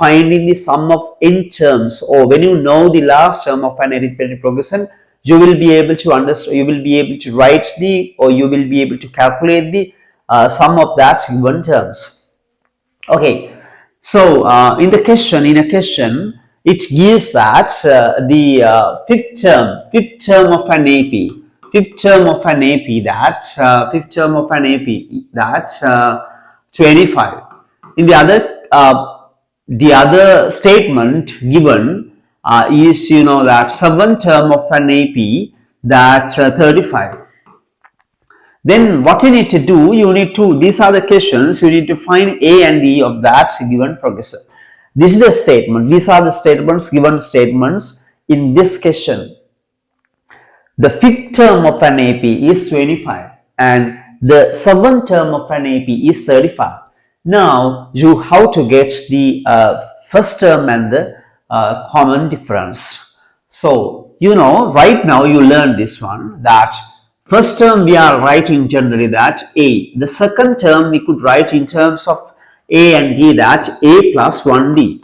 finding the sum of n terms, or when you know the last term of an arithmetic progression, you will be able to understand, you will be able to write the, or you will be able to calculate the sum of that given terms. Okay, so in a question, it gives that the fifth term of an AP, that's 25. In the other statement given is, you know, that seventh term of an AP, that 35. Then what you need to do, these are the questions, you need to find A and E of that given progression. This is the statement, these are the statements, given statements in this question. The fifth term of an AP is 25 and the seventh term of an AP is 35. Now you have to get the first term and the common difference. So, you know, right now you learn this one, that first term we are writing generally that A. The second term we could write in terms of A and D, that A plus 1D.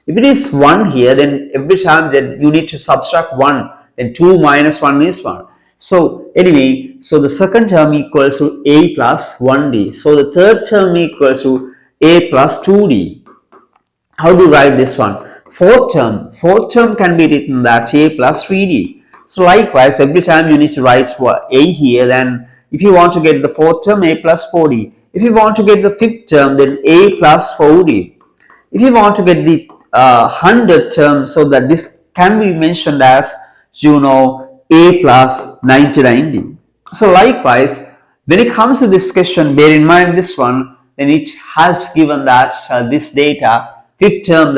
If it is 1 here, then every time then you need to subtract 1, then 2 minus 1 is 1. So anyway, so the second term equals to A plus 1D. So the third term equals to A plus 2D. How to write this one? Fourth term can be written that A plus 3D. So likewise, every time you need to write A here, then if you want to get the fourth term, A plus 4D. If you want to get the fifth term, then A plus 4D. If you want to get the 100th term, so that this can be mentioned as, you know, A plus 99D. So likewise, when it comes to this question, bear in mind this one, then it has given that this data, fifth term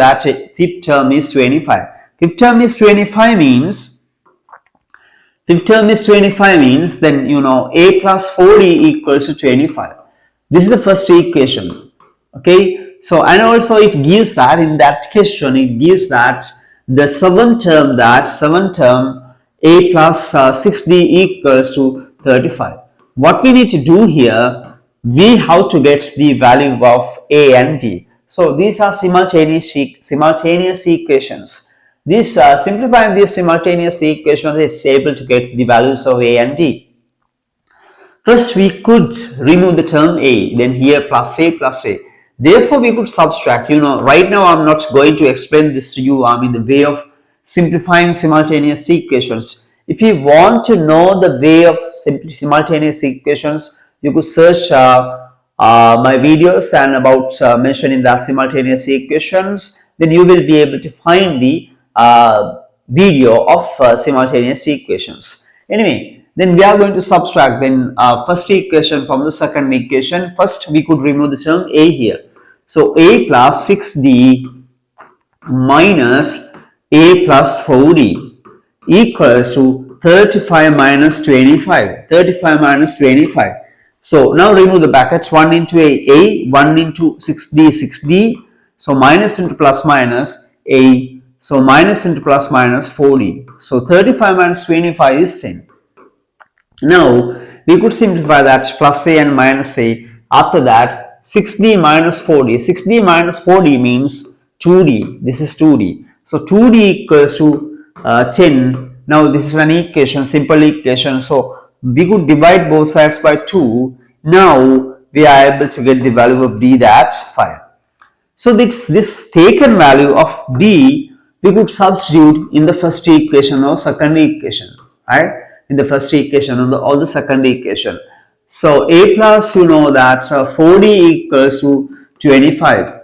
is 25. Fifth term is 25 means then, you know, A plus 4D equals to 25. This is the first equation. Okay, so and also it gives that in that question, it gives that the seventh term A plus 6D equals to 35. What we need to do here, we have to get the value of A and D. So these are simultaneous equations. This simplifying these simultaneous equations is able to get the values of A and D. First, we could remove the term A, then here plus A. Therefore, we could subtract. You know, right now I'm not going to explain this to you. I'm in the way of simplifying simultaneous equations. If you want to know the way of simultaneous equations, you could search my videos and about mentioning the simultaneous equations. Then you will be able to find the video of simultaneous equations. Anyway, then we are going to subtract then first equation from the second equation. First, we could remove the term A here. So A plus 6D minus A plus 4D equals to 35 minus 25. So now remove the brackets, 1 into A, 1 into 6D. So minus into plus minus A. So minus into plus minus 4D. So 35 minus 25 is 10. Now we could simplify that, plus A and minus A. After that, 6D minus 4D. 6D minus 4D means 2D. This is 2D. So 2D equals to 10. Now this is an equation, simple equation. So we could divide both sides by 2. Now we are able to get the value of D, that's 5. So this taken value of D, we could substitute in the first equation or second equation, right? In the first equation or the second equation. So A plus, you know, that 4D equals to 25.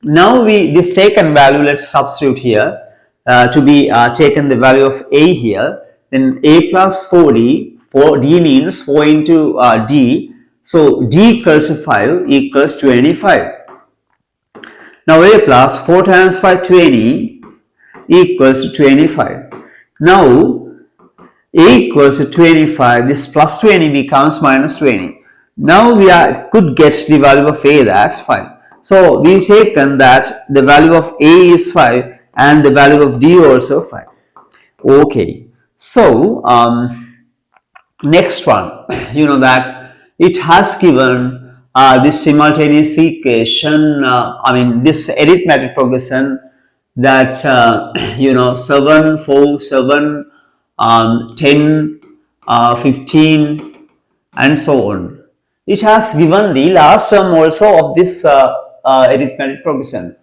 Now this taken value, let's substitute here to be taken the value of A here. Then A plus 4D, 4D means 4 into D. So D equals to 5 equals 25. Now A plus 4 times 5, 20 equals to 25. Now A equals to 25, this plus 20 becomes minus 20. Now we could get the value of A, that's 5. So we've taken that the value of A is 5 and the value of D also 5. Okay, so next one, you know that it has given this simultaneous equation, this arithmetic progression that, 7, 4, 7, 10, 15, and so on. It has given the last term also of this arithmetic progression.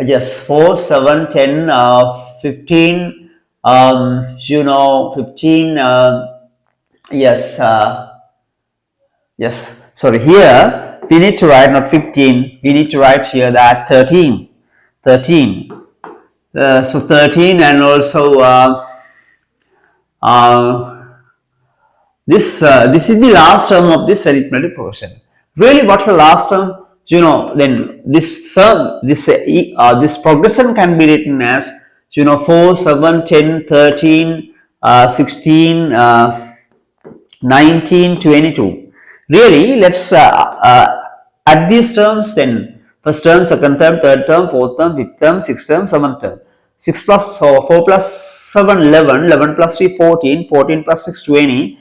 Yes, 4, 7, 10, 15, 15, yes, yes, sorry, here we need to write not 15, we need to write here that 13. So 13, and also this is the last term of this arithmetic progression. Really, what's the last term? Then this term, this progression can be written as 4, 7, 10, 13, 16, 19, 22. Really, let's add these terms then. First term, second term, third term, fourth term, fifth term, sixth term, seventh term. 6 plus 4 plus 7, 11, 11 plus 3, 14, 14 plus 6, 20,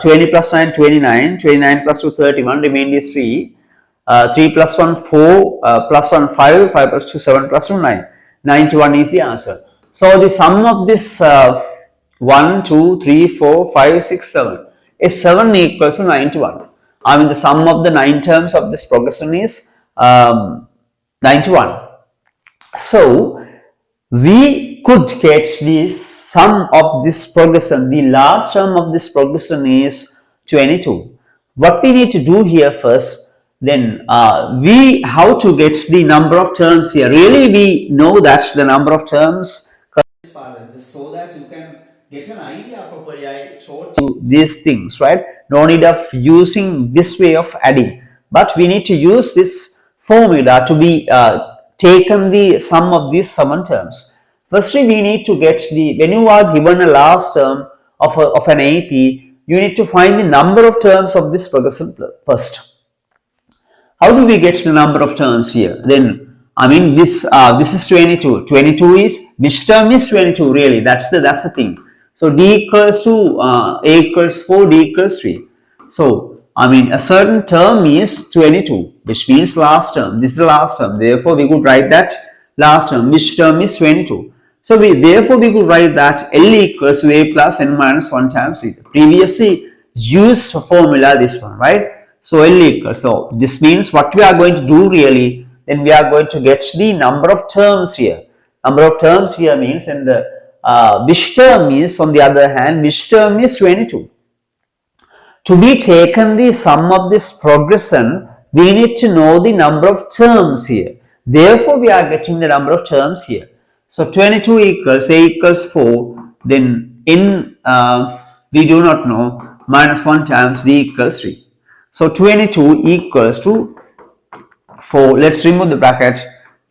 20 plus 9, 29, 29 plus 2, 31, remainder is 3, 3 plus 1, 4, plus 1, 5, 5 plus 2, 7 plus 2, 9. 91 is the answer. So the sum of this 1, 2, 3, 4, 5, 6, 7 is 7 equals to 91. The sum of the 9 terms of this progression is 91. So we could get the sum of this progression. The last term of this progression is 22. What we need to do here first, then how to get the number of terms here. Really, we know that the number of terms, so that you can get an idea properly. I taught you these things, right? No need of using this way of adding, but we need to use this formula to be taken the sum of these 7 terms. Firstly, we need to get when you are given a last term of an AP, you need to find the number of terms of this progression first. How do we get the number of terms here? Then this is 22. 22 is, which term is 22 really? That's the thing. So D equals to A equals 4, D equals 3. So a certain term is 22, which means last term. This is the last term. Therefore, we could write that last term, which term is 22. So therefore we could write that L equals to A plus N minus 1 times C. Previously used formula, this one, right? So L equals, so this means what we are going to do really, then we are going to get the number of terms here. Number of terms here means, and the which term is, on the other hand, which term is 22. To be taken the sum of this progression, we need to know the number of terms here. Therefore, we are getting the number of terms here. So 22 equals A equals 4. Then in we do not know, minus 1 times D equals 3. So 22 equals to 4. Let's remove the bracket.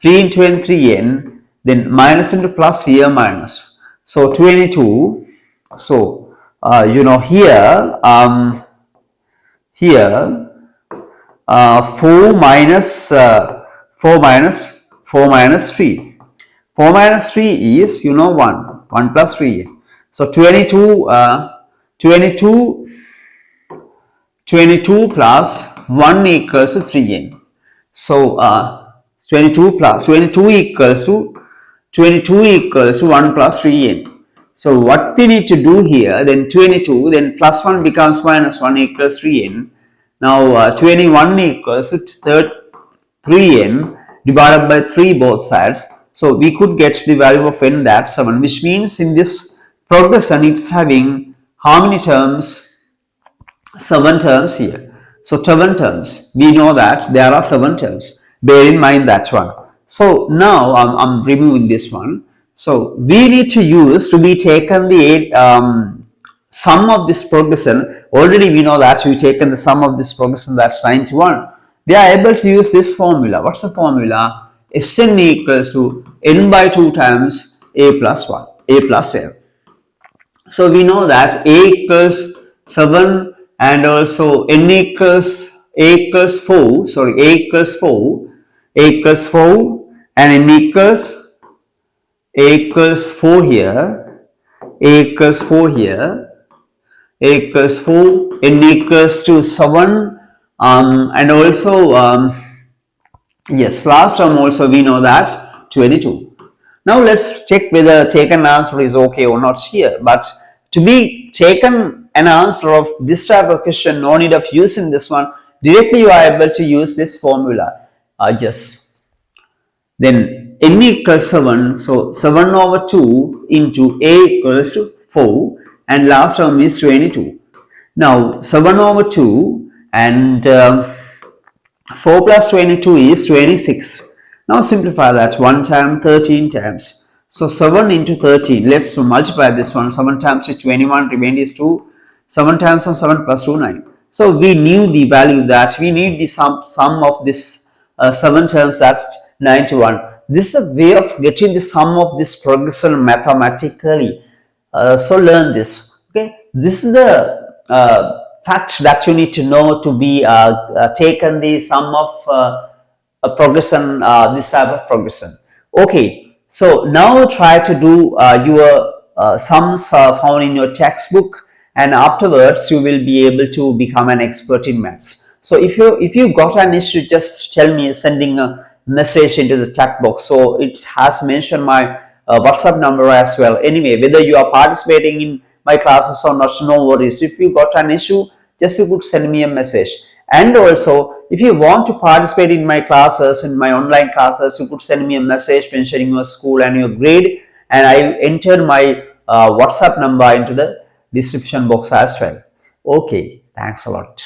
3 into n, 3n. Then minus into plus here, minus. So 22. So here 4 minus 4 minus 3. 4 minus 3 is 1 plus 3. So 22 plus 1 equals to 3n. So 22 equals to 1 plus 3n. So what we need to do here, then 22, then plus 1 becomes minus 1 equals 3n. Now 21 equals to 3n divided by 3 both sides. So we could get the value of n, that 7, which means in this progression it's having how many terms? 7 terms here. So 7 terms. We know that there are 7 terms. Bear in mind that one. So now I'm removing this one. So we need to use to be taken the sum of this progression. Already we know that we taken the sum of this progression, that's 91. We are able to use this formula. What's the formula? Sn equals to n by 2 times a plus 1, a plus n. So we know that a equals 7 and also n equals a equals 4. Sorry, a equals 4. A equals 4 and n equals a equals 4 here. A equals 4 here. A equals 4. N equals to 7 And also, yes, last term also we know that 22. Now let's check whether taken answer is okay or not here. But to be taken an answer of this type of question, no need of using this one. Directly you are able to use this formula. Yes. Then n equals 7. So 7 over 2 into a equals 4. And last term is 22. Now 7 over 2 and 4 plus 22 is 26. Now simplify that. 1 time 13 times. So 7 into 13. Let's multiply this one. 7 times is 21. Remainder is 2. 7 times 7 plus 2 9. So we knew the value that we need the sum of this 7 terms, that's 91. This is a way of getting the sum of this progression mathematically. So learn this. Okay, this is the fact that you need to know to be taken the sum of a progression, this type of progression. Okay, so now try to do your sums found in your textbook, and afterwards you will be able to become an expert in maths. So if you got an issue, just tell me, sending a message into the chat box. So it has mentioned my WhatsApp number as well. Anyway, whether you are participating in my classes or not, no worries. If you got an issue, just you could send me a message. And also, if you want to participate in my classes, in my online classes, you could send me a message mentioning your school and your grade, and I enter my WhatsApp number into the description box as well. Okay, thanks a lot.